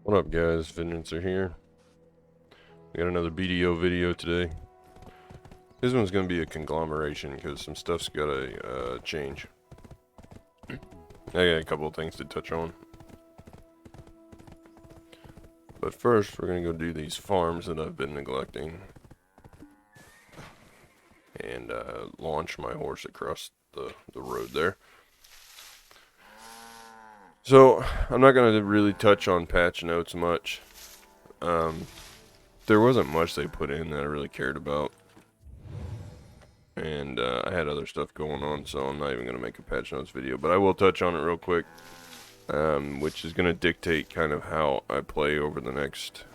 What up, guys? Vengeancer here. We got another BDO video today. This one's going to be a conglomeration because some stuff's got to change. I got a couple of things to touch on. But first, we're going to go do these farms that I've been neglecting. And launch my horse across the road there. So, I'm not going to really touch on patch notes much. There wasn't much they put in that I really cared about. And I had other stuff going on, so I'm not even going to make a patch notes video. But I will touch on it real quick, which is going to dictate kind of how I play over the next...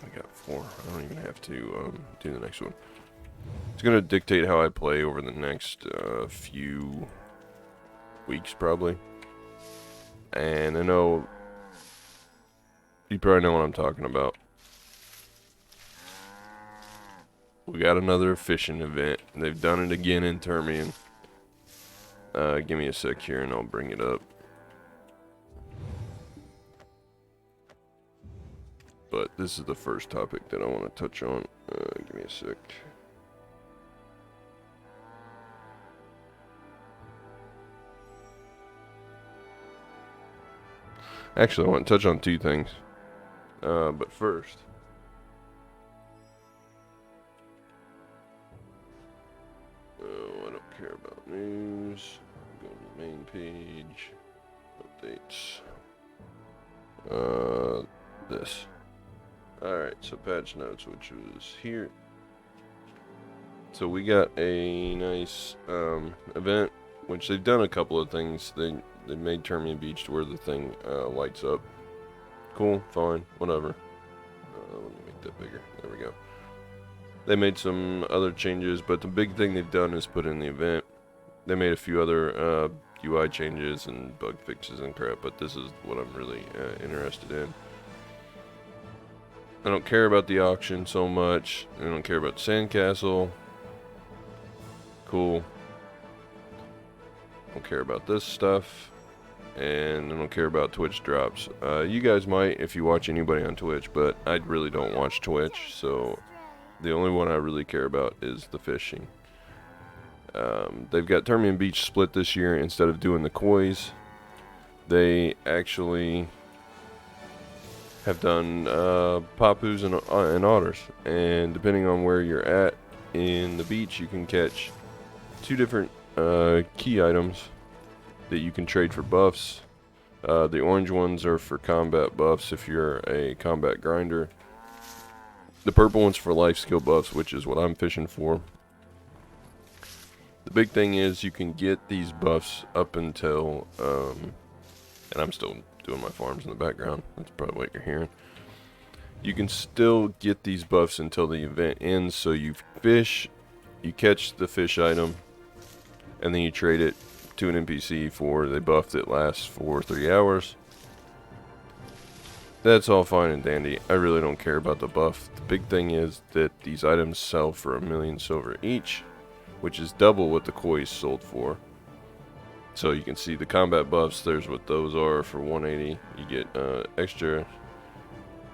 I got 4. I don't even have to do the next one. It's going to dictate how I play over the next few weeks, probably. And I know you probably know what I'm talking about. We got another fishing event. They've done it again in Termian. Give me a sec here and I'll bring it up. But this is the first topic that I want to touch on. Give me a sec. Actually, I want to touch on 2 things. But first, I don't care about news. Go to the main page. Updates. This. Alright, so patch notes, which was here. So we got a nice event, which they've done a couple of things. They made Termian Beach to where the thing lights up. Cool, fine, whatever. Let me make that bigger. There we go. They made some other changes, but the big thing they've done is put in the event. They made a few other UI changes and bug fixes and crap, but this is what I'm really interested in. I don't care about the auction so much. I don't care about the sandcastle. Cool. I don't care about this stuff. And I don't care about Twitch drops. You guys might if you watch anybody on Twitch, but I really don't watch Twitch, so the only one I really care about is the fishing. They've got Termian Beach split this year. Instead of doing the kois, they actually have done papus and otters. And depending on where you're at in the beach, you can catch 2 different key items that you can trade for buffs. The orange ones are for combat buffs if you're a combat grinder. The purple one's for life skill buffs, which is what I'm fishing for. The big thing is you can get these buffs up until, and I'm still doing my farms in the background. That's probably what you're hearing. You can still get these buffs until the event ends, so you fish, you catch the fish item, and then you trade it to an NPC for the buff that lasts for 3 hours. That's all fine and dandy. I really don't care about the buff. The big thing is that these items sell for 1,000,000 silver each, which is double what the kois sold for. So you can see the combat buffs, there's what those are for 180. You get extra.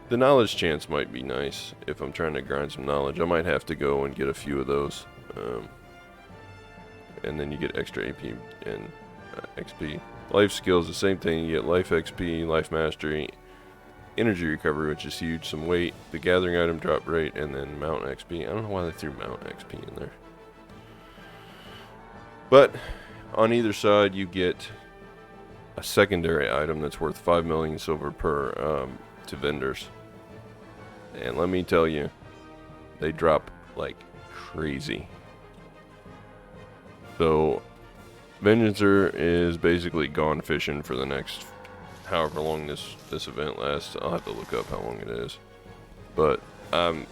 The knowledge chance might be nice if I'm trying to grind some knowledge. I might have to go and get a few of those. And then you get extra AP and XP. Life skills, the same thing. You get life XP, life mastery, energy recovery, which is huge, some weight, the gathering item drop rate, and then mount XP. I don't know why they threw mount XP in there. But on either side, you get a secondary item that's worth 5,000,000 silver per to vendors. And let me tell you, they drop like crazy. So, Vengeancer is basically gone fishing for the next however long this event lasts. I'll have to look up how long it is. But I'm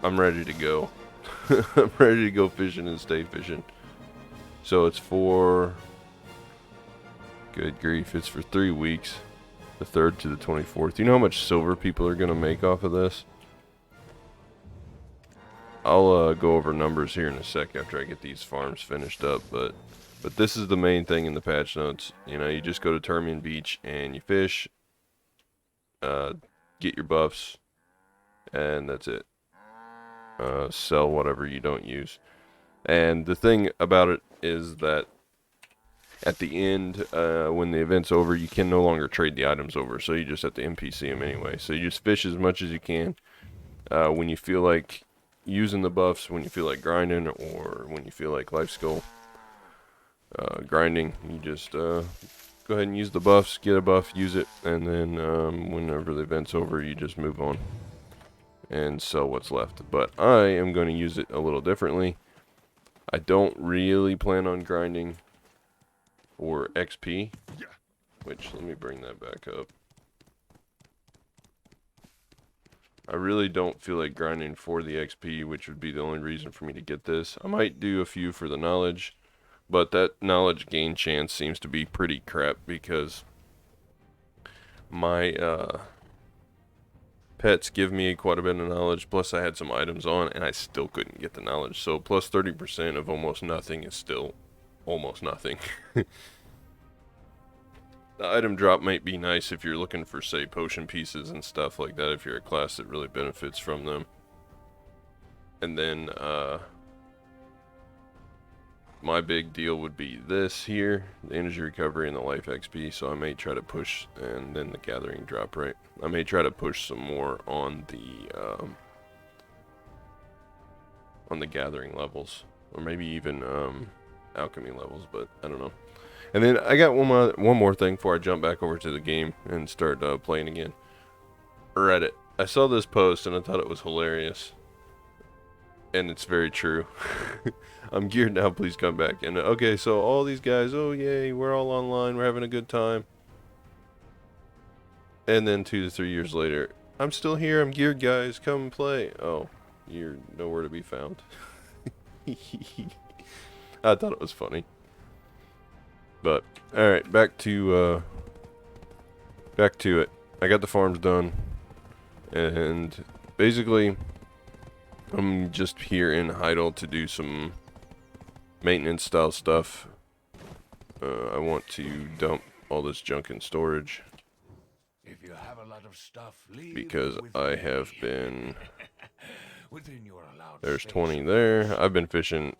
ready to go. I'm ready to go fishing and stay fishing. So it's for, good grief, it's for 3 weeks. The 3rd to the 24th. You know how much silver people are going to make off of this? I'll go over numbers here in a sec after I get these farms finished up, but this is the main thing in the patch notes. You know, you just go to Termian Beach and you fish, get your buffs, and that's it. Sell whatever you don't use. And the thing about it is that at the end, when the event's over, you can no longer trade the items over, so you just have to NPC them anyway. So you just fish as much as you can. When you feel like using the buffs, when you feel like grinding, or when you feel like life skill grinding, you just go ahead and use the buffs, get a buff, use it, and then whenever the event's over, you just move on and sell what's left. But I am going to use it a little differently. I don't really plan on grinding for XP, which, let me bring that back up. I really don't feel like grinding for the XP, which would be the only reason for me to get this. I might do a few for the knowledge, but that knowledge gain chance seems to be pretty crap because my pets give me quite a bit of knowledge, plus I had some items on and I still couldn't get the knowledge. So plus 30% of almost nothing is still almost nothing. The item drop might be nice if you're looking for, say, potion pieces and stuff like that, if you're a class that really benefits from them. And then, my big deal would be this here, the energy recovery and the life XP, so I may try to push, and then the gathering drop rate. I may try to push some more on the gathering levels, or maybe even, alchemy levels, but I don't know. And then I got one more thing before I jump back over to the game and start playing again. Reddit. I saw this post and I thought it was hilarious. And it's very true. I'm geared now, please come back. And okay, so all these guys, oh yay, we're all online, we're having a good time. And then 2 to 3 years later, I'm still here, I'm geared, guys, come and play. Oh, you're nowhere to be found. I thought it was funny. But alright, back to it. I got the farms done, and basically I'm just here in Heidel to do some maintenance style stuff. I want to dump all this junk in storage If you have a lot of stuff, leave because it with I me. have been, Within your allowed there's space. 20 there. I've been fishing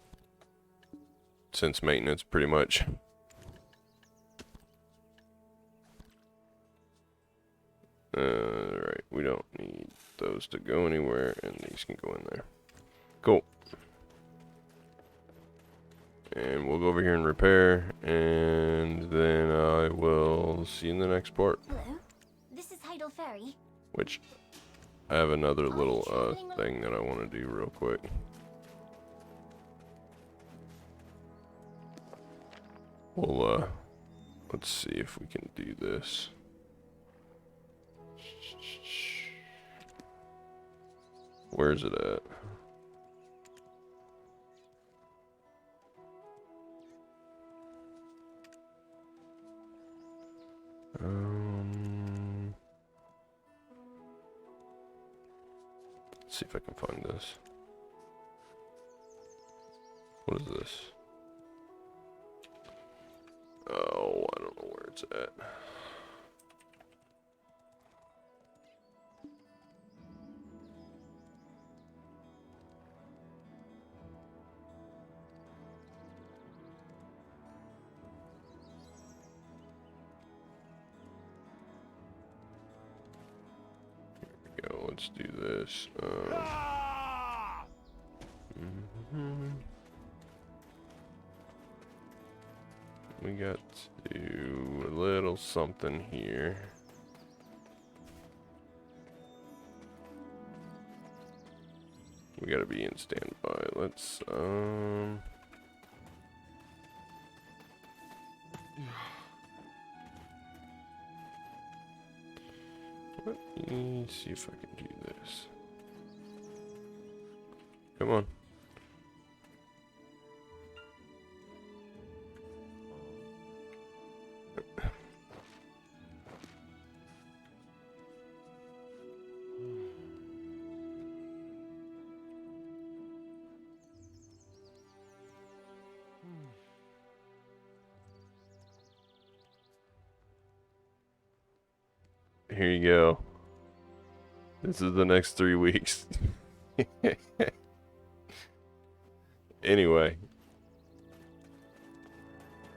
since maintenance pretty much. Right, we don't need those to go anywhere, and these can go in there. Cool. And we'll go over here and repair, and then I will see you in the next part. Hello, this is Heidel Ferry. Which, I have another little thing that I want to do real quick. Well, let's see if we can do this. Where's it at? Let's see if I can find this. What is this? Oh, I don't know where it's at. Go, let's do this. We got to do a little something here. We gotta be in standby. Let's let me see if I can do this. Come on. Here you go. This is the next 3 weeks. Anyway,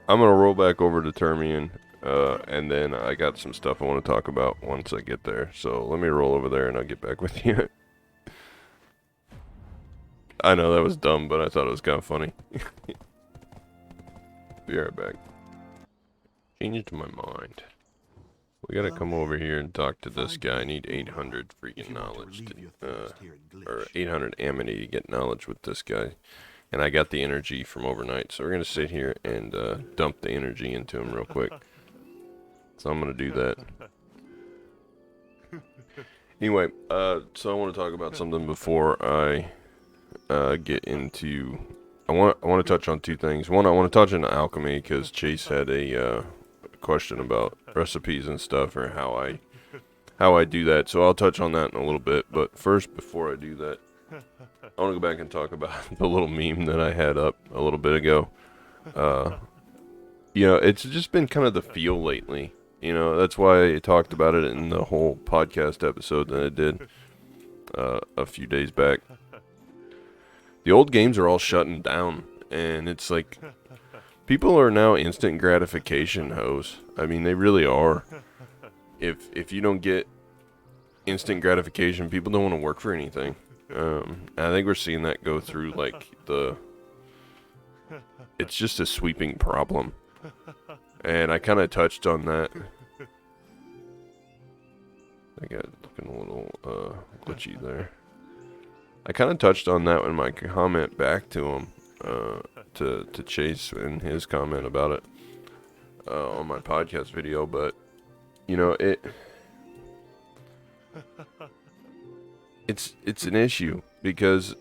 I'm gonna roll back over to Termian, and then I got some stuff I want to talk about once I get there. So let me roll over there and I'll get back with you. I know that was dumb, but I thought it was kind of funny. Be right back. Changed my mind. We gotta come over here and talk to this guy. I need 800 freaking knowledge, or 800 amity to get knowledge with this guy. And I got the energy from overnight, so we're gonna sit here and dump the energy into him real quick. So I'm gonna do that. Anyway, so I want to talk about something before I get into. I want to touch on 2 things. One, I want to touch on alchemy because Chase had a question about recipes and stuff, or how I do that. So I'll touch on that in a little bit. But first, before I do that, I want to go back and talk about the little meme that I had up a little bit ago. You know, it's just been kind of the feel lately. You know, that's why I talked about it in the whole podcast episode that I did a few days back. The old games are all shutting down, and it's like people are now instant gratification hoes. I mean, they really are. If you don't get instant gratification, people don't want to work for anything. I think we're seeing that go through like it's just a sweeping problem. And I kind of touched on that. I got looking a little glitchy there. I kind of touched on that in my comment back to him, to Chase in his comment about it on my podcast video. But you know, it's an issue because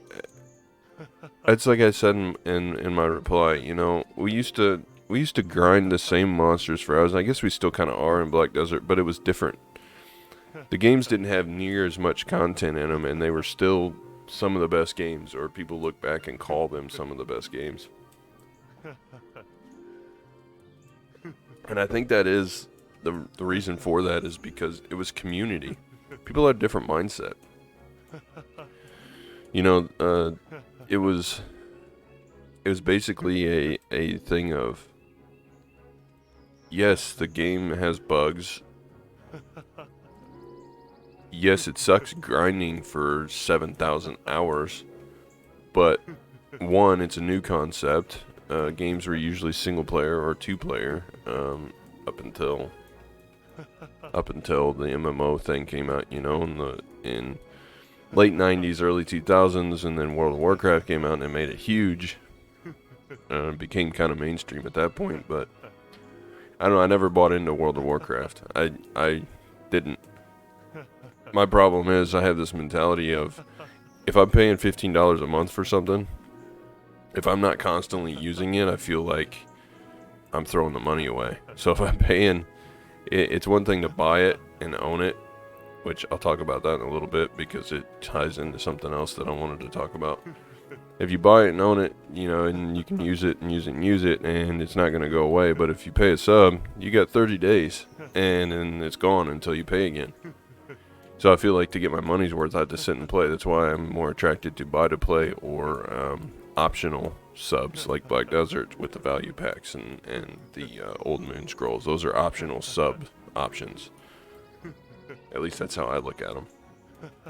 it's like I said in my reply. You know, we used to grind the same monsters for hours. I guess we still kind of are in Black Desert, but it was different. The games didn't have near as much content in them, and they were still some of the best games, or people look back and call them some of the best games. And I think that is the reason for that is because it was community. People had a different mindset. You know, it was basically a thing of, yes, the game has bugs. Yes, it sucks grinding for 7,000 hours, but one, it's a new concept. Games were usually single player or 2-player up until the MMO thing came out, you know, in late 90s, early 2000s, and then World of Warcraft came out and it made it huge. It became kind of mainstream at that point, but I don't know, I never bought into World of Warcraft. I didn't. My problem is I have this mentality of if I'm paying $15 a month for something, if I'm not constantly using it, I feel like I'm throwing the money away. So if I'm paying, it's one thing to buy it and own it, which I'll talk about that in a little bit because it ties into something else that I wanted to talk about. If you buy it and own it, you know, and you can use it and use it and use it, and it's not going to go away. But if you pay a sub, you got 30 days, and then it's gone until you pay again. So I feel like to get my money's worth, I have to sit and play. That's why I'm more attracted to buy to play or optional subs like Black Desert with the value packs and the Old Moon Scrolls. Those are optional sub options. At least that's how I look at them.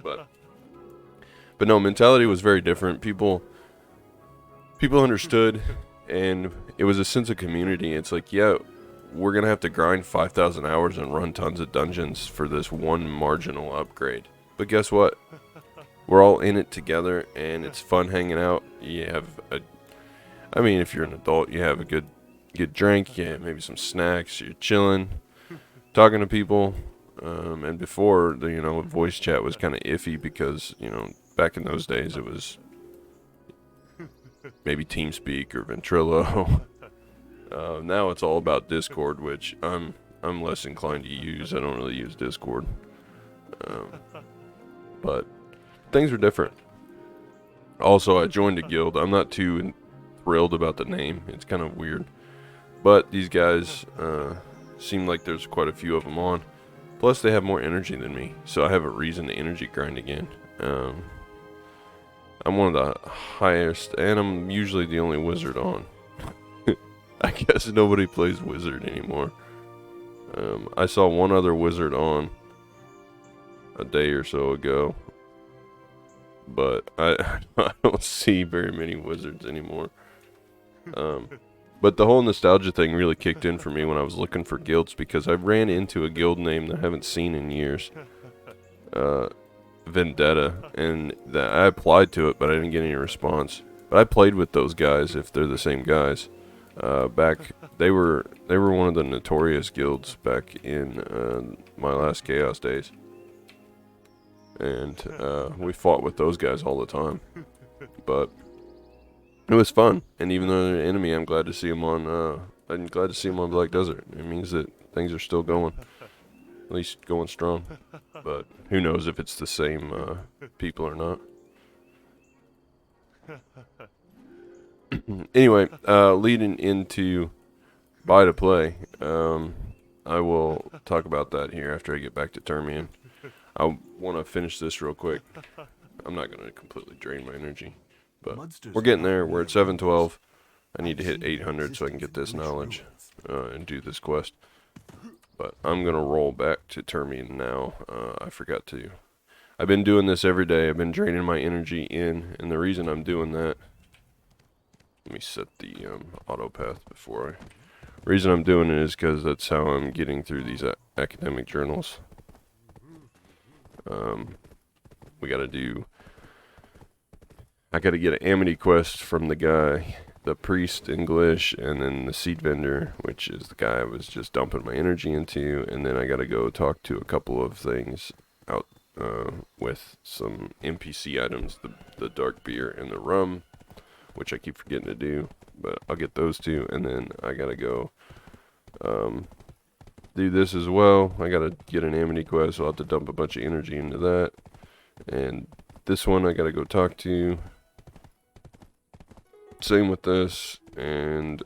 But no, mentality was very different. People understood, and it was a sense of community. It's like, yeah, we're going to have to grind 5,000 hours and run tons of dungeons for this one marginal upgrade. But guess what? We're all in it together, and it's fun hanging out. You have I mean, if you're an adult, you have a good drink, you have maybe some snacks, you're chilling, talking to people. And before, you know, voice chat was kind of iffy because, you know, back in those days it was maybe TeamSpeak or Ventrilo. Now it's all about Discord, which I'm less inclined to use. I don't really use Discord. But things are different. Also, I joined a guild. I'm not too thrilled about the name. It's kind of weird. But these guys seem like there's quite a few of them on. Plus, they have more energy than me, so I have a reason to energy grind again. I'm one of the highest, and I'm usually the only wizard on. I guess nobody plays wizard anymore. I saw one other wizard on a day or so ago, but I don't see very many wizards anymore. But the whole nostalgia thing really kicked in for me when I was looking for guilds, because I ran into a guild name that I haven't seen in years. Vendetta, and that I applied to it, but I didn't get any response. But I played with those guys, if they're the same guys. Back, they were one of the notorious guilds back in my last Chaos days, and we fought with those guys all the time. But it was fun, and even though they're an enemy, I'm glad to see them on. I'm glad to see them on Black Desert. It means that things are still going, at least going strong. But who knows if it's the same people or not. Anyway, leading into buy to play, I will talk about that here after I get back to Termian. I want to finish this real quick. I'm not going to completely drain my energy, but we're getting there. We're at 712. I need to hit 800 so I can get this knowledge and do this quest. But I'm going to roll back to Termian now. I forgot to. I've been doing this every day. I've been draining my energy in, and the reason I'm doing that, let me set the auto path before I. The reason I'm doing it is because that's how I'm getting through these academic journals. We got to do. I got to get an amity quest from the guy, the priest English, and then the seed vendor, which is the guy I was just dumping my energy into, and then I got to go talk to a couple of things out with some NPC items, the dark beer and the rum, which I keep forgetting to do, but I'll get those two, and then I gotta go do this as well. I gotta get an amity quest, so I'll have to dump a bunch of energy into that, and this one I gotta go talk to. Same with this, and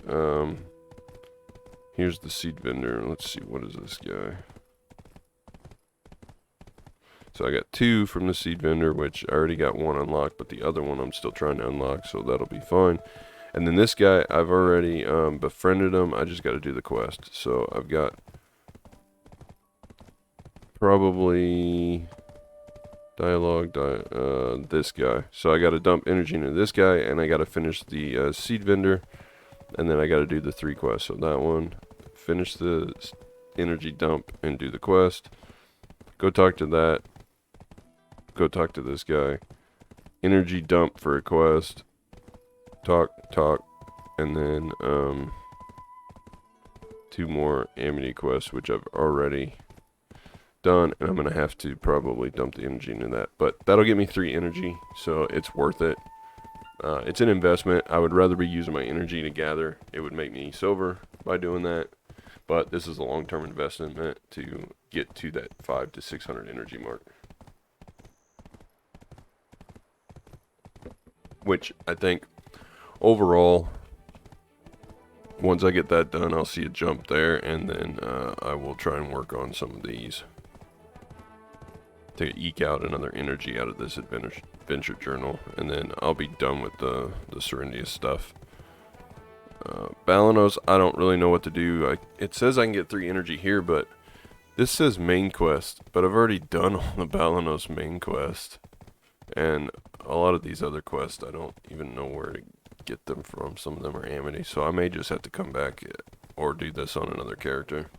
here's the seed vendor. Let's see, what is this guy? So I got 2 from the seed vendor, which I already got 1 unlocked, but the other one I'm still trying to unlock, so that'll be fine. And then this guy, I've already befriended him. I just got to do the quest. So I've got probably this guy. So I got to dump energy into this guy, and I got to finish the seed vendor, and then I got to do the 3 quests. So that one, finish the energy dump and do the quest. Go talk to that. Go talk to this guy. Energy dump for a quest. Talk, and then 2 more amity quests, which I've already done, and I'm gonna have to probably dump the energy into that. But that'll get me 3 energy, so it's worth it. It's an investment. I would rather be using my energy to gather. It would make me sober by doing that, but this is a long-term investment to get to that 500 to 600 energy mark, which I think overall, once I get that done, I'll see a jump there, and then I will try and work on some of these to eke out another energy out of this adventure journal, and then I'll be done with the Serendius stuff. Balanos, I don't really know what to do. It says I can get 3 energy here, but this says main quest, but I've already done all the Balanos main quest, and a lot of these other quests I don't even know where to get them from. Some of them are amity, so I may just have to come back or do this on another character.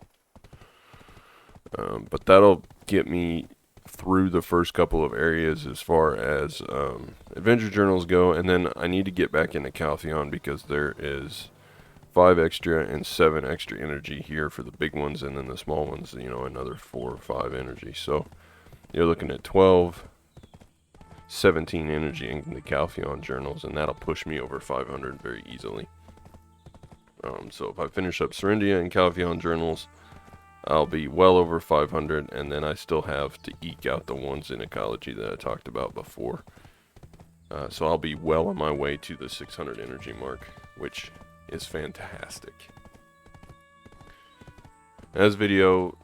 But that'll get me through the first couple of areas as far as adventure journals go, and then I need to get back into Caltheon because there is 5 extra and 7 extra energy here for the big ones, and then the small ones, you know, another 4 or 5 energy. So you're looking at 12, 17 energy in the Caltheon journals, and that'll push me over 500 very easily. So if I finish up Serendia and Caltheon journals, I'll be well over 500, and then I still have to eke out the ones in ecology that I talked about before. So I'll be well on my way to the 600 energy mark, which is fantastic. As video,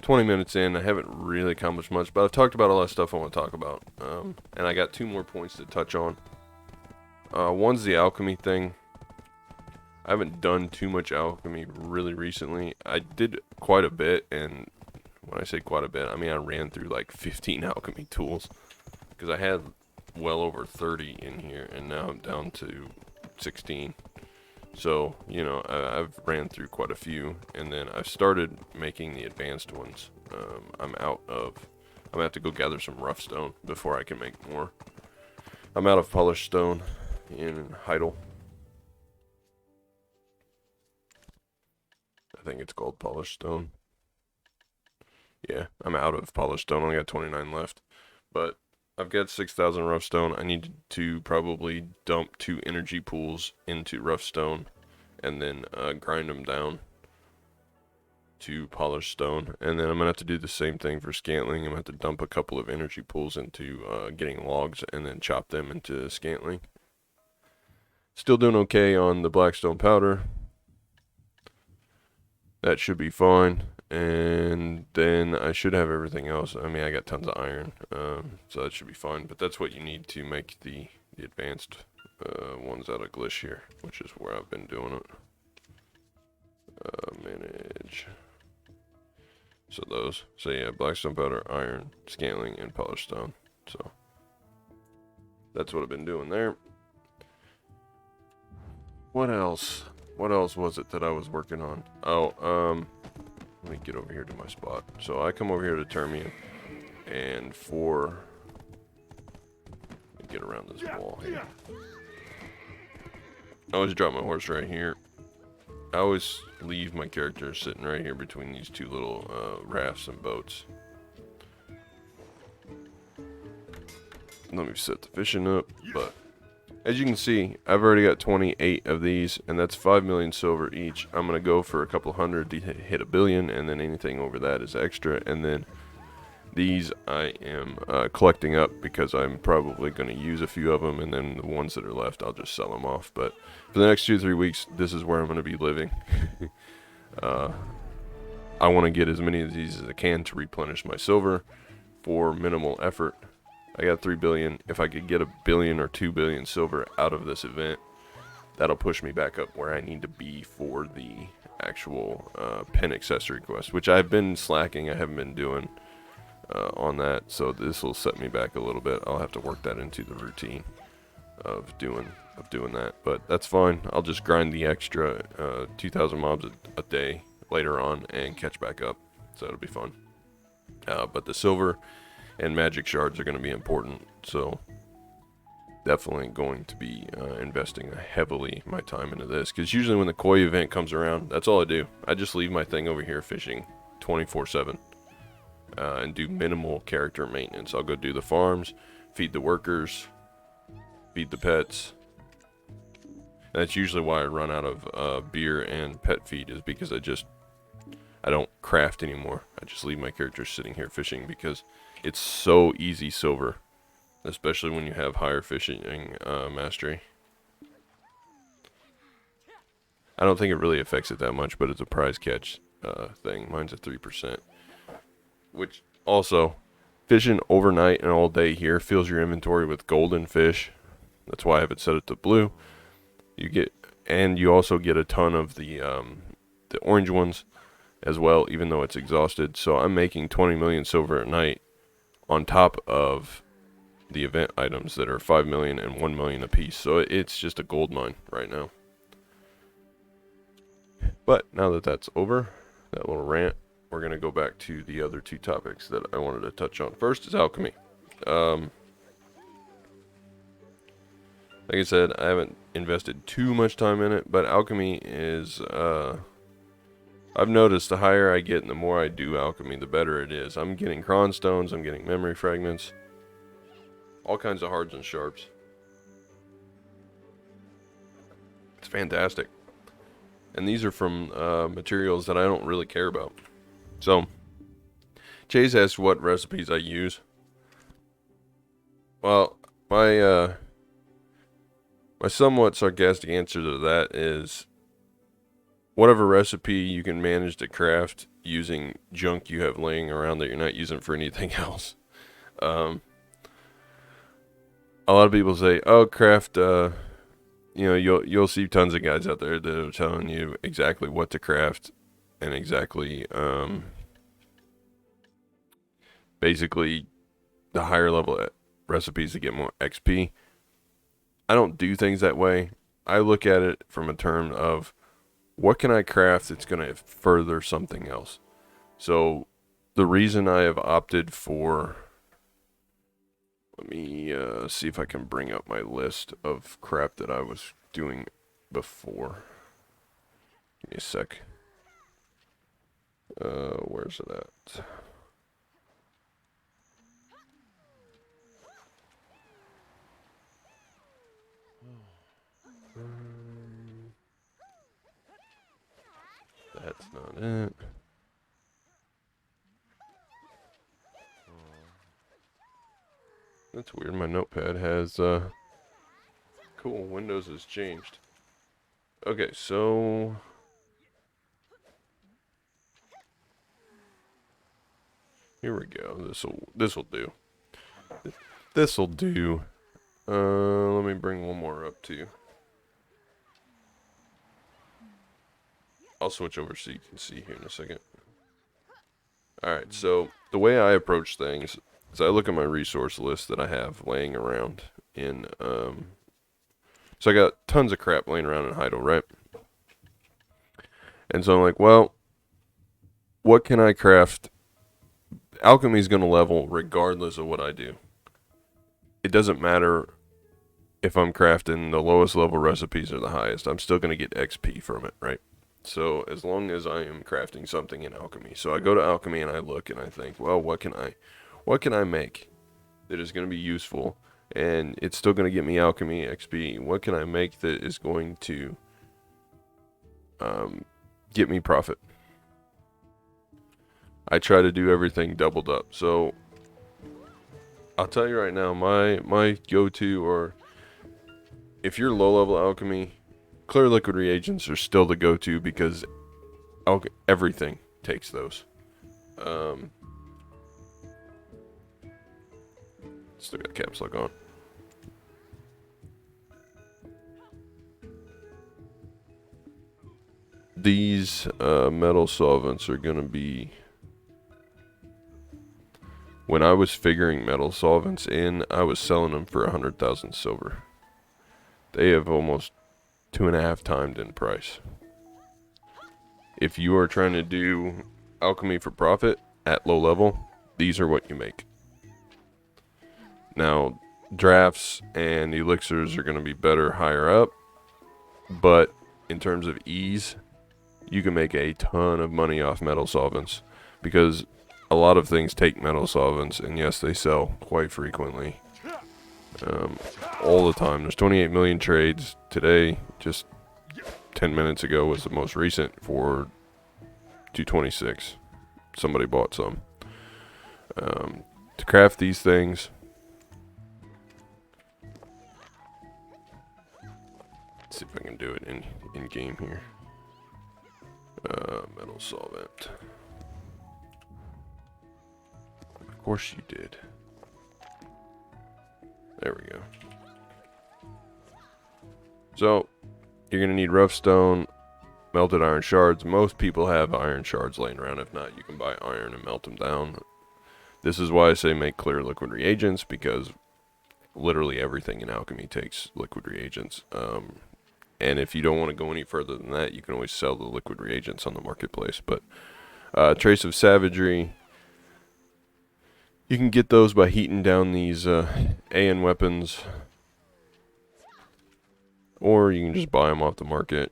20 minutes in. I haven't really accomplished much, but I've talked about a lot of stuff I want to talk about. And I got 2 more points to touch on. One's the alchemy thing. I haven't done too much alchemy really recently. I did quite a bit, and when I say quite a bit, I mean I ran through like 15 alchemy tools. Because I had well over 30 in here, and now I'm down to 16. So, you know, I've ran through quite a few, and then I've started making the advanced ones. I'm going to have to go gather some rough stone before I can make more. I'm out of polished stone in Heidel. I think it's called polished stone. Yeah, I'm out of polished stone. I only got 29 left. But I've got 6,000 rough stone. I need to probably dump 2 energy pools into rough stone and then grind them down to polished stone. And then I'm going to have to do the same thing for scantling. I'm going to have to dump a couple of energy pools into getting logs and then chop them into scantling. Still doing okay on the blackstone powder. That should be fine. And then I should have everything else. I mean, I got tons of iron, so that should be fine. But that's what you need to make the advanced ones out of glish here, which is where I've been doing it. Manage. So those. So yeah, blackstone powder, iron, scantling, and polished stone. So that's what I've been doing there. What else? What else was it that I was working on? Oh, let me get over here to my spot. So I come over here to Termia, and get around this wall here. I always drop my horse right here. I always leave my character sitting right here between these 2 little rafts and boats. Let me set the fishing up, but as you can see, I've already got 28 of these, and that's 5 million silver each. I'm going to go for a couple hundred to hit 1 billion, and then anything over that is extra. And then these I am collecting up because I'm probably going to use a few of them, and then the ones that are left, I'll just sell them off. But for the next 2-3 weeks, this is where I'm going to be living. I want to get as many of these as I can to replenish my silver for minimal effort. I got 3 billion. If I could get 1 billion or 2 billion silver out of this event, that'll push me back up where I need to be for the actual pen accessory quest, which I've been slacking. I haven't been doing on that, so this will set me back a little bit. I'll have to work that into the routine of doing that, but that's fine. I'll just grind the extra 2,000 mobs a day later on and catch back up, so it'll be fun. But the silver and magic shards are going to be important, so definitely going to be investing heavily my time into this, because usually when the koi event comes around, that's all I do. I just leave my thing over here fishing 24/7 and do minimal character maintenance. I'll go do the farms, feed the workers, feed the pets. And that's usually why I run out of beer and pet feed, is because I don't craft anymore. I just leave my characters sitting here fishing because it's so easy silver, especially when you have higher fishing mastery. I don't think it really affects it that much, but it's a prize catch thing. Mine's at 3%. Which also, fishing overnight and all day here fills your inventory with golden fish. That's why I have it set it to blue. You also get a ton of the orange ones as well, even though it's exhausted. So I'm making 20 million silver at night on top of the event items that are 5 million and 1 million a piece. So it's just a gold mine right now. But now that that's over, that little rant, we're going to go back to the other 2 topics that I wanted to touch on. First is alchemy. Like I said, I haven't invested too much time in it, but alchemy is, I've noticed the higher I get and the more I do alchemy, the better it is. I'm getting cron stones, I'm getting memory fragments, all kinds of hards and sharps. It's fantastic. And these are from materials that I don't really care about. So, Chase asked what recipes I use. Well, my somewhat sarcastic answer to that is whatever recipe you can manage to craft using junk you have laying around that you're not using for anything else. A lot of people say, "Oh, craft." You'll see tons of guys out there that are telling you exactly what to craft and exactly, basically, the higher level recipes to get more XP. I don't do things that way. I look at it from a term of what can I craft that's going to further something else. So the reason I have opted for, let me see if I can bring up my list of crap that I was doing before. Give me a sec. Where's it at? That's not it. That's weird. My notepad has, cool, Windows has changed. Okay, so here we go. This'll do. This'll do. Let me bring one more up too. I'll switch over so you can see here in a second. Alright, so the way I approach things is I look at my resource list that I have laying around in, so I got tons of crap laying around in Heidel, right? And so I'm like, well, what can I craft? Alchemy's going to level regardless of what I do. It doesn't matter if I'm crafting the lowest level recipes or the highest. I'm still going to get XP from it, right? So as long as I am crafting something in alchemy. So I go to alchemy and I look and I think, well, what can I make that is going to be useful and it's still going to get me alchemy XP? What can I make that is going to get me profit? I try to do everything doubled up. So I'll tell you right now, my go-to, or if you're low level alchemy, clear liquid reagents are still the go-to because everything takes those. Still got caps lock on. These metal solvents are going to be... When I was figuring metal solvents in, I was selling them for 100,000 silver. They have almost 2.5 times in price. If you are trying to do alchemy for profit at low level, these are what you make. Now, drafts and elixirs are going to be better higher up, but in terms of ease, you can make a ton of money off metal solvents because a lot of things take metal solvents, and yes, they sell quite frequently. All the time. There's 28 million trades today. Just 10 minutes ago was the most recent for 226. Somebody bought some. To craft these things, let's see if I can do it in game here. Metal solvent. Of course you did. There we go. So, you're going to need rough stone, melted iron shards. Most people have iron shards laying around. If not, you can buy iron and melt them down. This is why I say make clear liquid reagents, because literally everything in alchemy takes liquid reagents. And if you don't want to go any further than that, you can always sell the liquid reagents on the marketplace. But trace of savagery, you can get those by heating down these AN weapons, or you can just buy them off the market.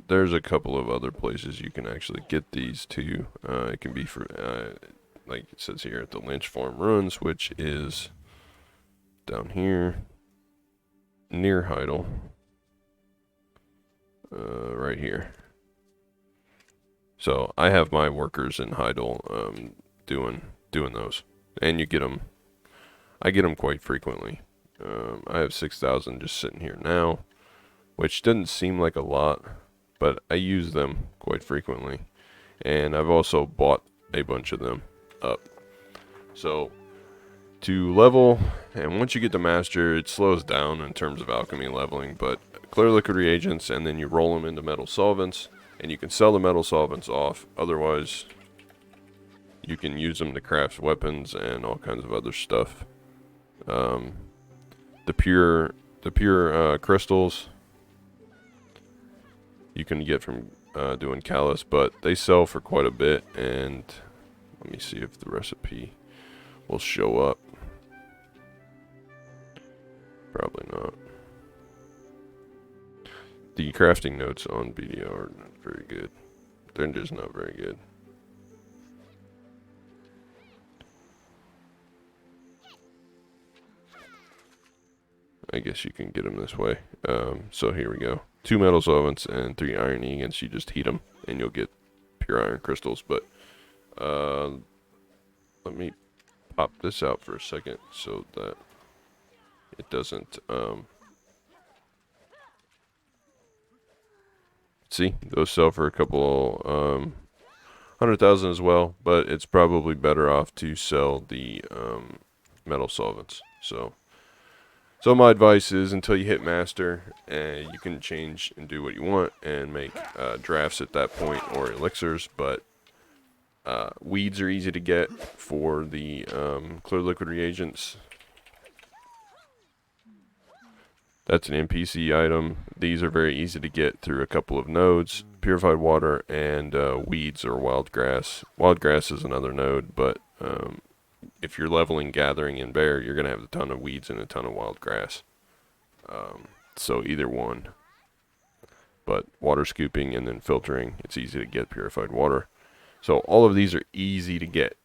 There's a couple of other places you can actually get these too. It can be for, like it says here, at the Lynch Farm Ruins, which is down here near Heidel. Right here. So I have my workers in Heidel doing those, and you get them. I get them quite frequently. I have 6,000 just sitting here now, which doesn't seem like a lot, but I use them quite frequently. And I've also bought a bunch of them up. So to level, and once you get to master, it slows down in terms of alchemy leveling, but clear liquid reagents, and then you roll them into metal solvents, and you can sell the metal solvents off. Otherwise, you can use them to craft weapons and all kinds of other stuff. The pure crystals you can get from doing callus, but they sell for quite a bit. And let me see if the recipe will show up. Probably not. The crafting notes on BDO are not very good. They're just not very good. I guess you can get them this way. So here we go. 2 metal solvents and 3 iron ingots. You just heat them and you'll get pure iron crystals. But let me pop this out for a second so that it doesn't see, those sell for a couple 100,000 as well, but it's probably better off to sell the metal solvents. So my advice is, until you hit master, you can change and do what you want and make drafts at that point, or elixirs. But weeds are easy to get for the clear liquid reagents. That's an NPC item. These are very easy to get through a couple of nodes. Purified water and weeds or wild grass. Wild grass is another node, but if you're leveling, gathering, and bear, you're going to have a ton of weeds and a ton of wild grass. So either one. But water scooping and then filtering, it's easy to get purified water. So all of these are easy to get.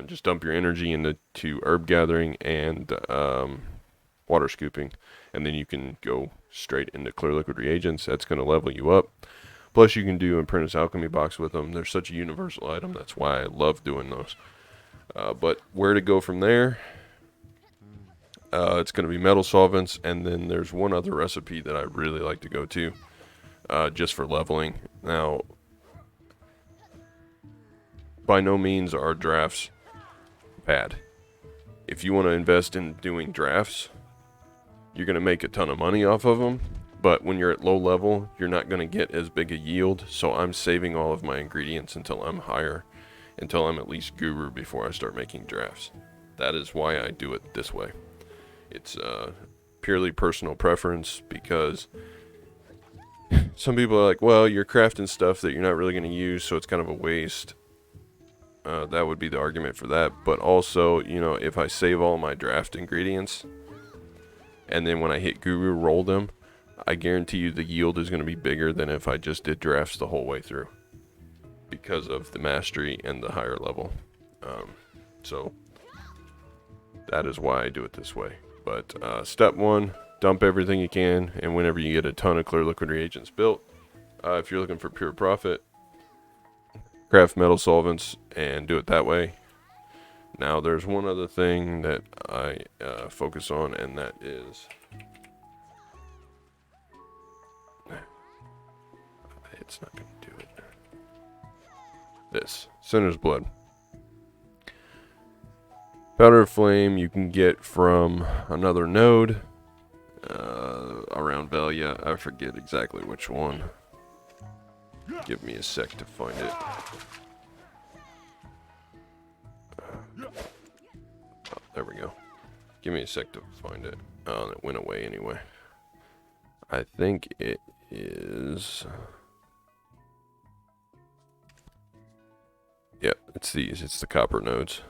Just dump your energy into herb gathering and water scooping, and then you can go straight into clear liquid reagents. That's going to level you up. Plus you can do apprentice alchemy box with them. They're such a universal item. That's why I love doing those. But where to go from there? It's going to be metal solvents, and then there's one other recipe that I really like to go to, just for leveling. Now, by no means are drafts bad. If you want to invest in doing drafts, you're going to make a ton of money off of them, but when you're at low level, you're not going to get as big a yield. So I'm saving all of my ingredients until I'm higher, until I'm at least guru before I start making drafts. That is why I do it this way. It's purely personal preference, because some people are like, well, you're crafting stuff that you're not really going to use, so it's kind of a waste. That would be the argument for that. But also, you know, if I save all my draft ingredients, and then when I hit guru, roll them, I guarantee you the yield is going to be bigger than if I just did drafts the whole way through, because of the mastery and the higher level. So that is why I do it this way. But step 1, dump everything you can, and whenever you get a ton of clear liquid reagents built, if you're looking for pure profit, craft metal solvents and do it that way. Now there's one other thing that I focus on, and that is it's not going to do it. This Sinner's Blood. Powder of Flame you can get from another node around Velia. I forget exactly which one. Give me a sec to find it. Oh, there we go. Give me a sec to find it. Oh, it went away anyway. I think it is... Yep, it's these. It's the copper nodes.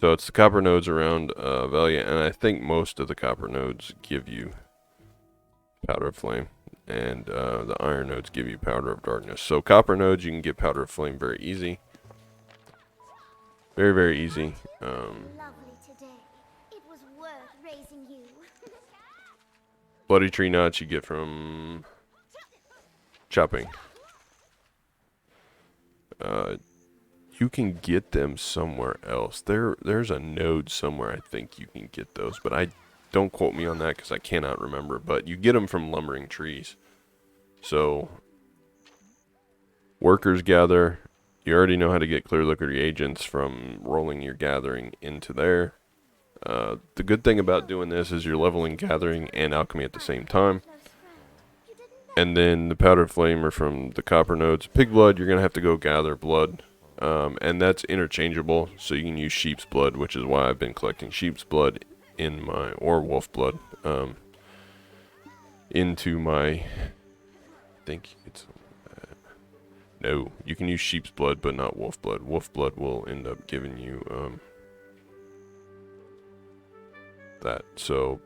So it's the copper nodes around Velia, and I think most of the copper nodes give you Powder of Flame, and the iron nodes give you Powder of Darkness. So copper nodes, you can get Powder of Flame very easy. Very, very easy. Lovely today. It was worth raising you. Bloody tree knots you get from chopping. You can get them somewhere else. There's a node somewhere I think you can get those, but don't quote me on that because I cannot remember. But you get them from lumbering trees. So Workers gather. You already know how to get clear liquid reagents from rolling your gathering into there. The good thing about doing this is you're leveling gathering and alchemy at the same time. And then the powder flame are from the copper nodes. Pig blood, you're going to have to go gather blood. And that's interchangeable, so you can use sheep's blood, which is why I've been collecting sheep's blood in my, or wolf blood, into my, I think it's, no, you can use sheep's blood, but not wolf blood. Wolf blood will end up giving you, that. So,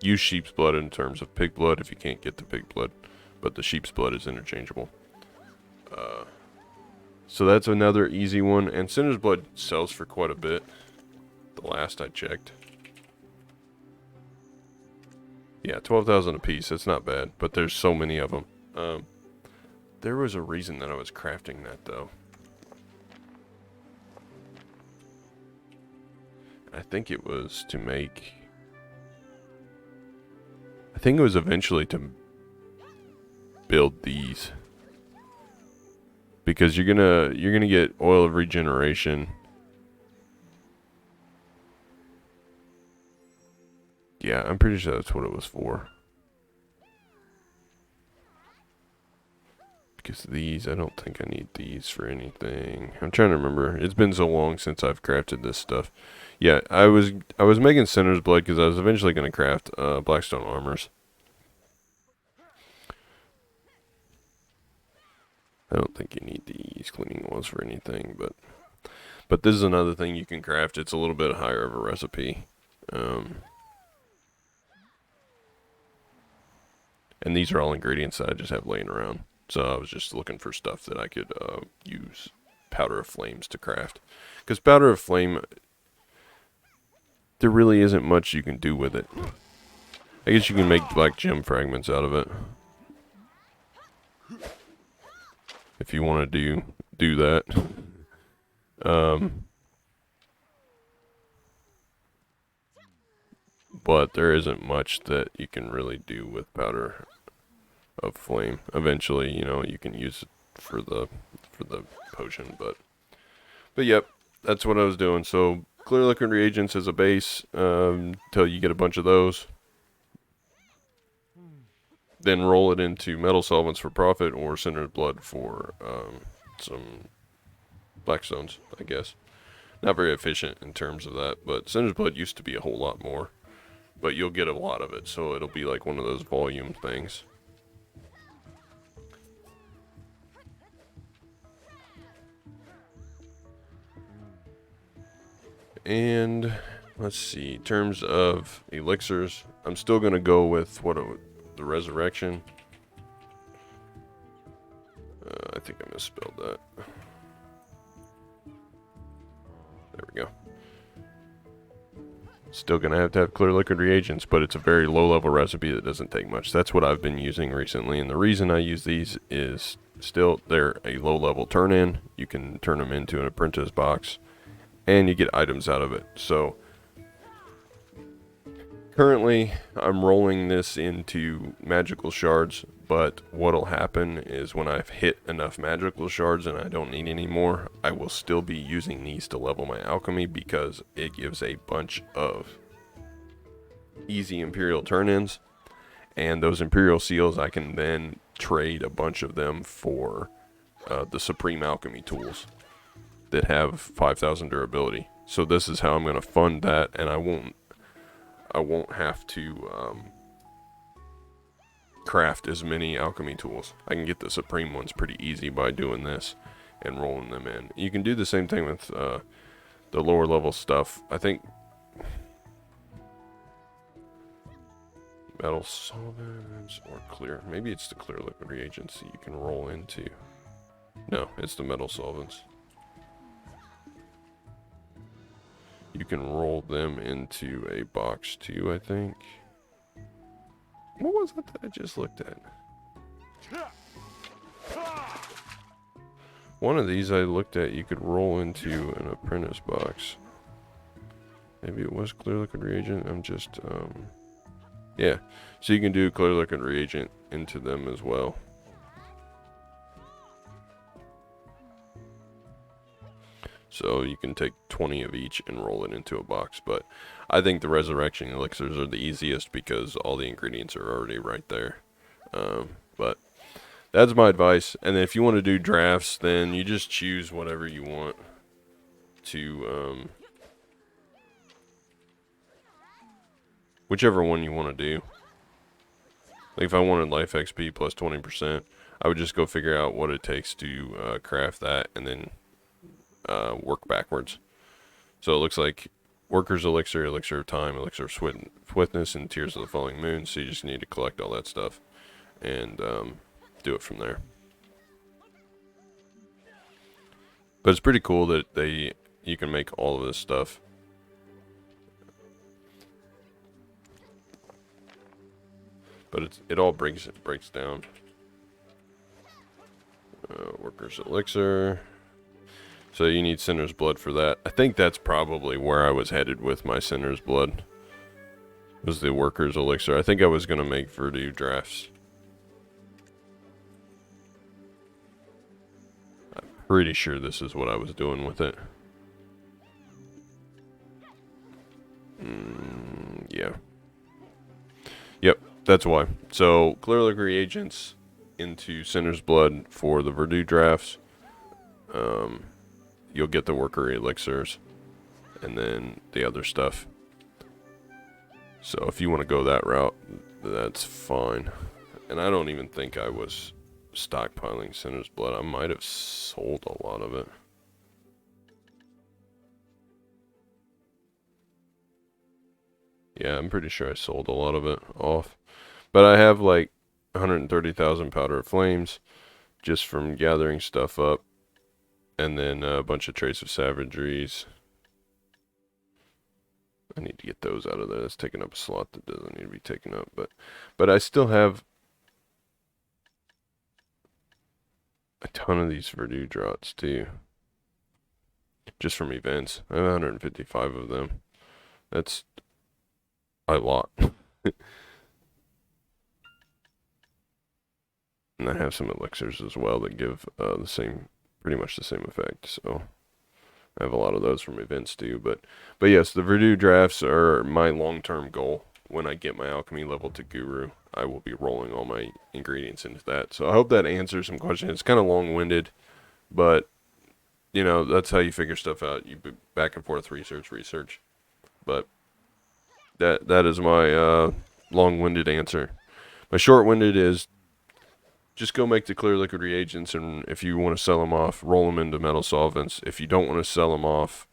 use sheep's blood in terms of pig blood if you can't get the pig blood, but the sheep's blood is interchangeable. So that's another easy one, and Cinder's blood sells for quite a bit, the last I checked. Yeah, 12,000 a piece, that's not bad, but there's so many of them. There was a reason that I was crafting that, though. I think it was to make... I think it was eventually to build these. Because you're gonna get oil of regeneration. Yeah, I'm pretty sure that's what it was for. Because these, I don't think I need these for anything. I'm trying to remember. It's been so long since I've crafted this stuff. Yeah, I was making Cinder's blood because I was eventually gonna craft Blackstone armors. I don't think you need these cleaning oils for anything, but this is another thing you can craft. It's a little bit higher of a recipe. And these are all ingredients that I just have laying around. So I was just looking for stuff that I could use powder of flames to craft. Because powder of flame, there really isn't much you can do with it. I guess you can make black gem fragments out of it. If you want to do that. But there isn't much that you can really do with powder of flame. Eventually, you know, you can use it for the potion, but yep, that's what I was doing. So clear liquid reagents as a base until you get a bunch of those. Then roll it into metal solvents for profit, or Cinder's blood for some blackstones, I guess. Not very efficient in terms of that, but Cinder's blood used to be a whole lot more. But you'll get a lot of it, so it'll be like one of those volume things. And let's see, in terms of elixirs, I'm still going to go with the resurrection. I think I misspelled that. There we go. Still going to have clear liquid reagents, but it's a very low level recipe that doesn't take much. That's what I've been using recently, and the reason I use these is still they're a low level turn in. You can turn them into an apprentice box, and you get items out of it. So currently I'm rolling this into magical shards, but what'll happen is when I've hit enough magical shards and I don't need any more, I will still be using these to level my alchemy, because it gives a bunch of easy imperial turn-ins, and those imperial seals I can then trade a bunch of them for the supreme alchemy tools that have 5,000 durability. So this is how I'm going to fund that, and I won't have to craft as many alchemy tools. I can get the supreme ones pretty easy by doing this and rolling them in. You can do the same thing with the lower level stuff. I think metal solvents or clear. Maybe it's the clear liquid reagents that you can roll into. No, it's the metal solvents. You can roll them into a box too, I think. What was that I just looked at? One of these I looked at, you could roll into an apprentice box. Maybe it was clear liquid reagent. I'm just, yeah. So you can do clear liquid reagent into them as well. So you can take 20 of each and roll it into a box. But I think the resurrection elixirs are the easiest because all the ingredients are already right there. But that's my advice. And if you want to do drafts, then you just choose whatever you want to, whichever one you want to do. Like if I wanted life XP plus 20%, I would just go figure out what it takes to craft that and then work backwards. So it looks like Worker's Elixir, Elixir of Time, Elixir of Swiftness, and Tears of the Falling Moon. So you just need to collect all that stuff and do it from there. But it's pretty cool that you can make all of this stuff. But it all breaks down. Worker's Elixir. So you need Sinner's Blood for that. I think that's probably where I was headed with my Sinner's Blood. Was the Worker's Elixir. I think I was going to make Verdure drafts. I'm pretty sure this is what I was doing with it. Yeah. Yep, that's why. So, Clear Liquid reagents into Sinner's Blood for the Verdure drafts. You'll get the Worker Elixirs and then the other stuff. So if you want to go that route, that's fine. And I don't even think I was stockpiling Sinner's Blood. I might have sold a lot of it. Yeah, I'm pretty sure I sold a lot of it off. But I have like 130,000 Powder of Flames just from gathering stuff up. And then a bunch of Trace of Savageries. I need to get those out of there. That's taking up a slot that doesn't need to be taken up. But I still have a ton of these Verdure drops too. Just from events. I have 155 of them. That's a lot. And I have some elixirs as well that give pretty much the same effect. So I have a lot of those from events too. But yes, the Verdure drafts are my long-term goal. When I get my alchemy level to Guru, I will be rolling all my ingredients into that. So I hope that answers some questions. It's kind of long-winded, but you know, that's how you figure stuff out. You back and forth research. But that is my long-winded answer. My short-winded is just go make the clear liquid reagents, and if you want to sell them off, roll them into metal solvents. If you don't want to sell them off,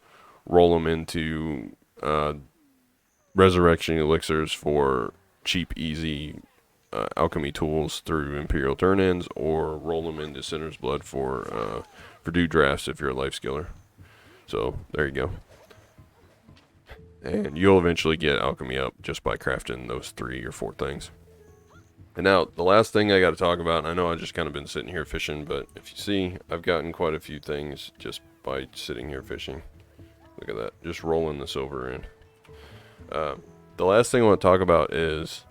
roll them into resurrection elixirs for cheap, easy alchemy tools through Imperial turn-ins, or roll them into Sinner's Blood for Verdure drafts if you're a life skiller. So there you go. And you'll eventually get alchemy up just by crafting those 3 or 4 things. And now, the last thing I got to talk about, and I know I've just kind of been sitting here fishing, but if you see, I've gotten quite a few things just by sitting here fishing. Look at that, just rolling the silver in. The last thing I want to talk about is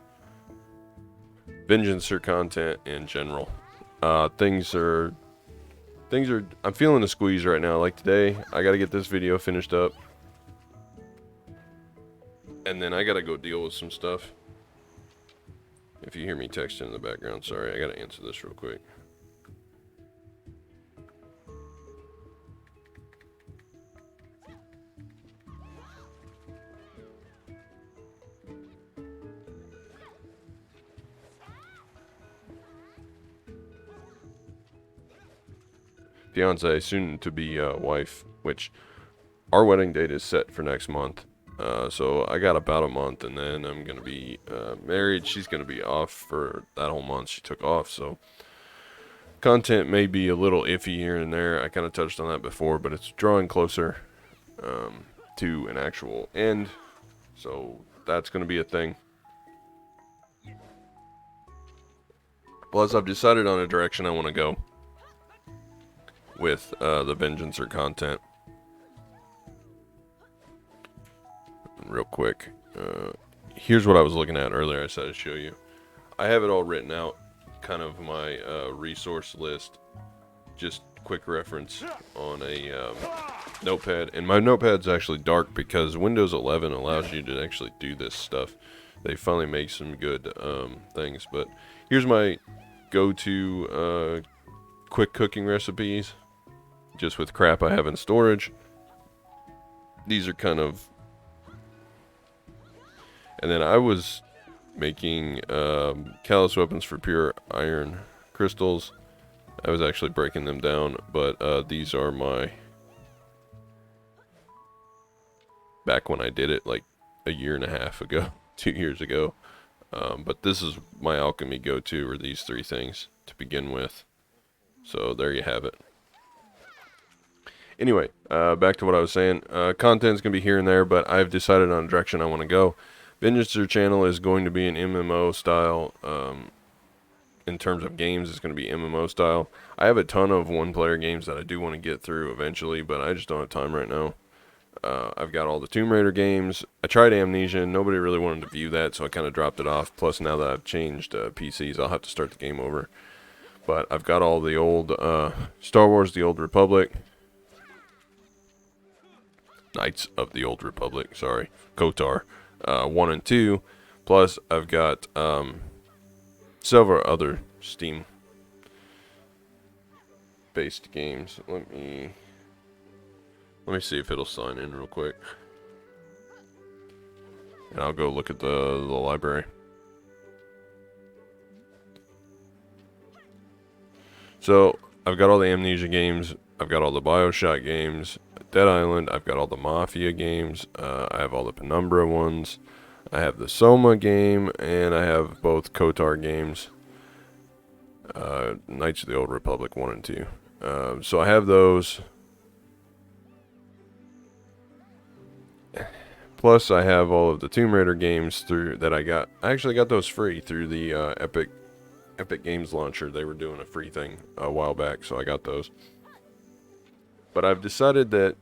Vengeancer content in general. Things are, I'm feeling a squeeze right now. Like today, I got to get this video finished up. And then I got to go deal with some stuff. If you hear me texting in the background, sorry, I gotta answer this real quick. Fiance, soon to be wife, which our wedding date is set for next month. So I got about a month, and then I'm going to be married. She's going to be off for that whole month. She took off, so content may be a little iffy here and there. I kind of touched on that before, but it's drawing closer to an actual end. So that's going to be a thing. Plus, I've decided on a direction I want to go with the Vengeancer content. Real quick, here's what I was looking at earlier. I said I'd show you. I have it all written out, kind of my resource list. Just quick reference on a notepad, and my notepad's actually dark because Windows 11 allows you to actually do this stuff. They finally make some good things. But here's my go-to quick cooking recipes, just with crap I have in storage. These are kind of, and then I was making callus weapons for pure iron crystals. I was actually breaking them down, but these are my, back when I did it like a year and a half ago, 2 years ago. But this is my alchemy go-to, are these 3 things to begin with. So there you have it. Anyway, back to what I was saying. Content's going to be here and there, but I've decided on a direction I want to go. Vengeancer channel is going to be an MMO style. In terms of games, it's going to be MMO style. I have a ton of one-player games that I do want to get through eventually, but I just don't have time right now. I've got all the Tomb Raider games. I tried Amnesia. Nobody really wanted to view that, so I kind of dropped it off. Plus, now that I've changed PCs, I'll have to start the game over. But I've got all the old Star Wars, the Old Republic. Knights of the Old Republic, sorry. KOTOR. 1 and 2. Plus, I've got several other Steam-based games. Let me see if it'll sign in real quick. And I'll go look at the library. So, I've got all the Amnesia games. I've got all the BioShock games. Dead Island. I've got all the Mafia games. I have all the Penumbra ones. I have the Soma game. And I have both KOTOR games. Knights of the Old Republic 1 and 2. So, I have those. Plus, I have all of the Tomb Raider games through that I got. I actually got those free through the Epic Games launcher. They were doing a free thing a while back, so I got those. But I've decided that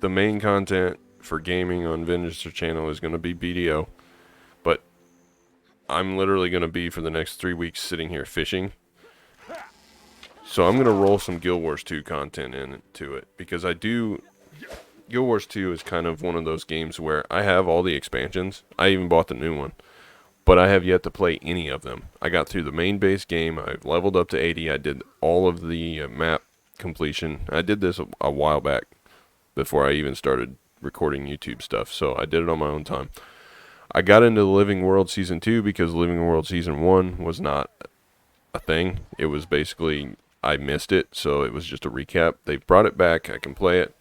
the main content for gaming on Vengeancer channel is going to be BDO. But I'm literally going to be, for the next 3 weeks, sitting here fishing. So I'm going to roll some Guild Wars 2 content into it, because I do. Guild Wars 2 is kind of one of those games where I have all the expansions. I even bought the new one. But I have yet to play any of them. I got through the main base game. I've leveled up to 80. I did all of the map completion. I did this a while back before I even started recording YouTube stuff. So I did it on my own time. I got into the Living World Season 2 because Living World Season 1 was not a thing. It was basically, I missed it. So it was just a recap. They've brought it back. I can play it.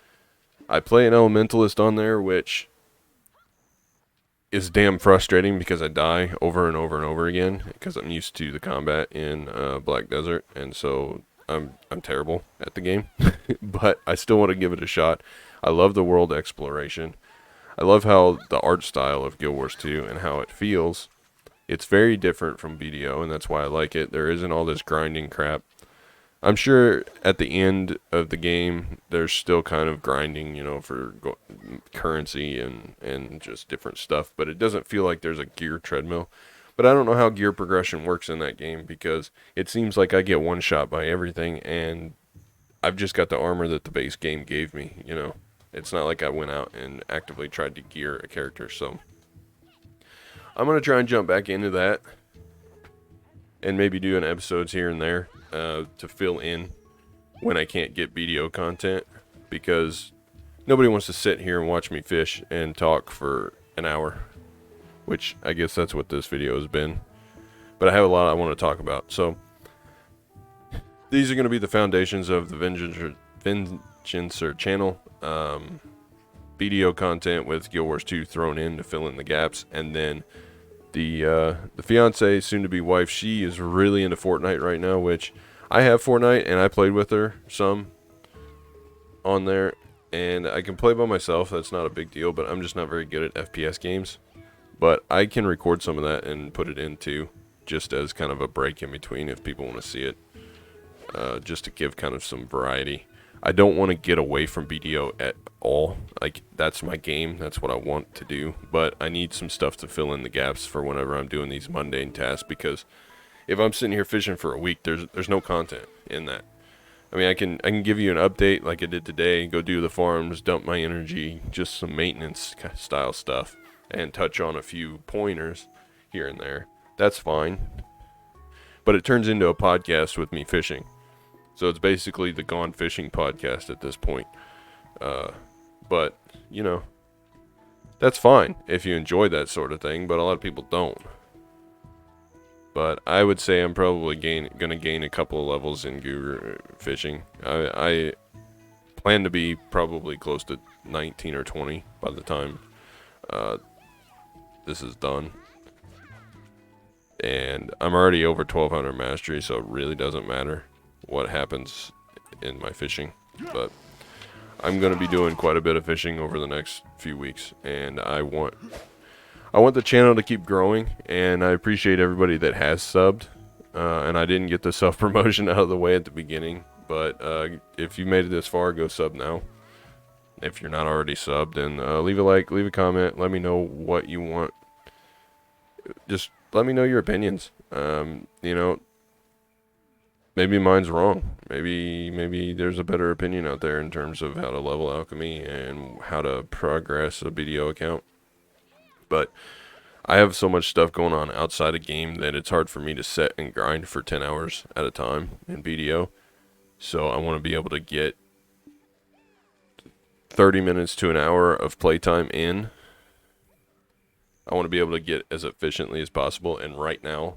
I play an Elementalist on there, which is damn frustrating because I die over and over and over again because I'm used to the combat in Black Desert, and so I'm terrible at the game. But I still want to give it a shot. I love the world exploration. I love how the art style of Guild Wars 2 and how it feels. It's very different from BDO, and that's why I like it. There isn't all this grinding crap. I'm sure at the end of the game, there's still kind of grinding, for currency and just different stuff. But it doesn't feel like there's a gear treadmill. But I don't know how gear progression works in that game, because it seems like I get one shot by everything. And I've just got the armor that the base game gave me, It's not like I went out and actively tried to gear a character. So I'm going to try and jump back into that. And maybe doing episodes here and there. To fill in when I can't get BDO content, because nobody wants to sit here and watch me fish and talk for an hour, which I guess that's what this video has been. But I have a lot I want to talk about, so these are going to be the foundations of the Vengeancer channel. BDO content with Guild Wars 2 thrown in to fill in the gaps, and then the fiance, soon to be wife, she is really into Fortnite right now, which I have Fortnite and I played with her some on there, and I can play by myself. That's not a big deal, but I'm just not very good at FPS games. But I can record some of that and put it into just as kind of a break in between if people want to see it, just to give kind of some variety. I don't want to get away from BDO at all. Like, that's my game. That's what I want to do. But I need some stuff to fill in the gaps for whenever I'm doing these mundane tasks, because if I'm sitting here fishing for a week, there's no content in that. I mean, I can give you an update like I did today, go do the farms, dump my energy, just some maintenance style stuff, and touch on a few pointers here and there. That's fine. But it turns into a podcast with me fishing. So it's basically the Gone Fishing podcast at this point. But, you know, that's fine if you enjoy that sort of thing, but a lot of people don't. But I would say I'm probably going to gain a couple of levels in guru fishing. I plan to be probably close to 19 or 20 by the time this is done. And I'm already over 1200 mastery, so it really doesn't matter what happens in my fishing. But I'm going to be doing quite a bit of fishing over the next few weeks, and I want the channel to keep growing, and I appreciate everybody that has subbed. And I didn't get the self-promotion out of the way at the beginning, but if you made it this far, go sub now. If you're not already subbed, and leave a like, leave a comment, let me know what you want. Just let me know your opinions. You know, maybe mine's wrong. Maybe there's a better opinion out there in terms of how to level alchemy and how to progress a BDO account. But I have so much stuff going on outside of game that it's hard for me to set and grind for 10 hours at a time in BDO. So I want to be able to get 30 minutes to an hour of playtime in. I want to be able to get as efficiently as possible. And right now,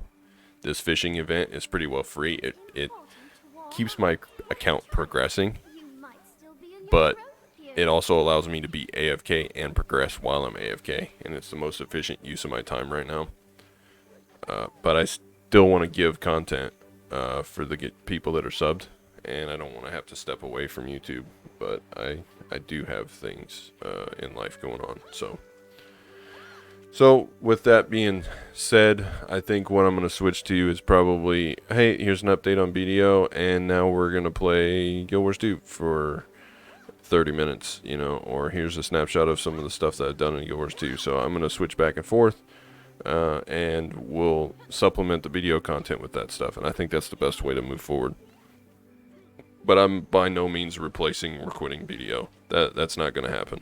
this fishing event is pretty well free. It keeps my account progressing, but it also allows me to be AFK and progress while I'm AFK, and it's the most efficient use of my time right now. But I still want to give content for the people that are subbed, and I don't want to have to step away from YouTube, but I do have things in life going on. So with that being said, I think what I'm going to switch to is probably, hey, here's an update on BDO, and now we're going to play Guild Wars 2 for 30 minutes, you know, or here's a snapshot of some of the stuff that I've done in Guild Wars 2. So I'm going to switch back and forth, and we'll supplement the BDO content with that stuff, and I think that's the best way to move forward. But I'm by no means replacing or quitting BDO. That's not going to happen.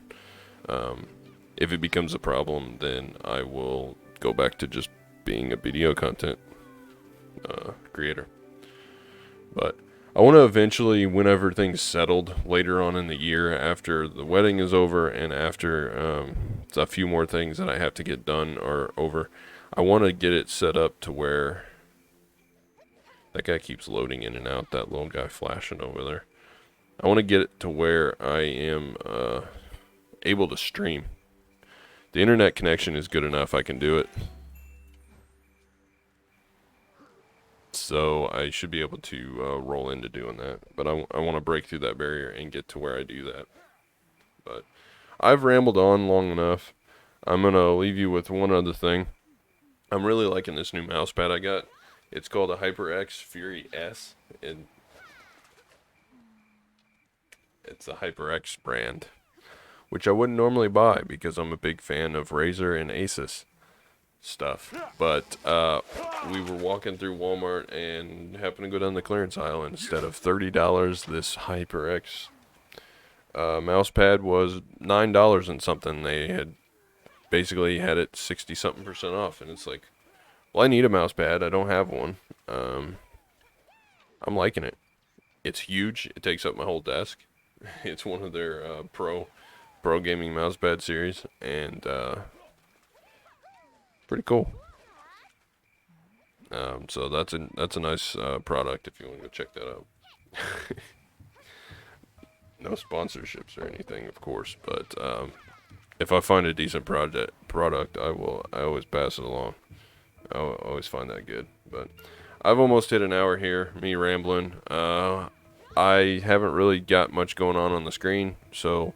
If it becomes a problem, then I will go back to just being a BDO content creator. But I want to eventually, whenever things settled later on in the year, after the wedding is over and after a few more things that I have to get done are over, I want to get it set up to where that guy keeps loading in and out, that little guy flashing over there. I want to get it to where I am able to stream. The internet connection is good enough, I can do it. So I should be able to roll into doing that. But I want to break through that barrier and get to where I do that. But I've rambled on long enough. I'm going to leave you with one other thing. I'm really liking this new mouse pad I got. It's called a HyperX Fury S. It's a HyperX brand, which I wouldn't normally buy because I'm a big fan of Razer and Asus stuff. But we were walking through Walmart and happened to go down the clearance aisle, and instead of $30, this HyperX mouse pad was $9 and something. They had basically had it 60-something% off, and it's like, well, I need a mouse pad. I don't have one. I'm liking it. It's huge. It takes up my whole desk. It's one of their pro gaming mousepad series, and pretty cool. So that's a nice product if you want to go check that out. No sponsorships or anything, of course, but if I find a decent product, I always pass it along. I always find that good. But I've almost hit an hour here, me rambling. I haven't really got much going on the screen, so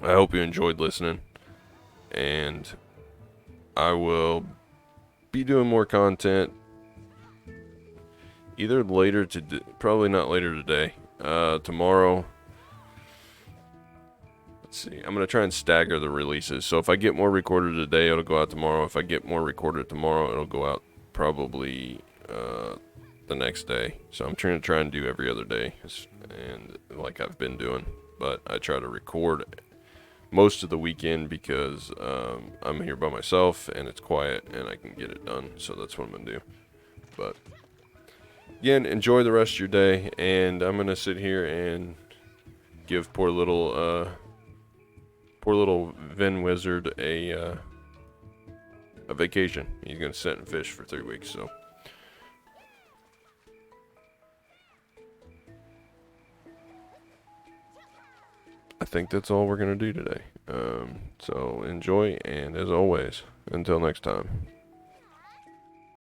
I hope you enjoyed listening, and I will be doing more content either later today, probably not later today, tomorrow. Let's see, I'm going to try and stagger the releases, so if I get more recorded today, it'll go out tomorrow. If I get more recorded tomorrow, it'll go out probably the the next day. So I'm trying to do every other day, and like I've been doing. But I try to record most of the weekend because I'm here by myself and it's quiet and I can get it done. So that's what I'm gonna do. But again, enjoy the rest of your day, and I'm gonna sit here and give poor little Ven Wizard a vacation. He's gonna sit and fish for 3 weeks. So. I think that's all we're going to do today. So enjoy, and as always, until next time.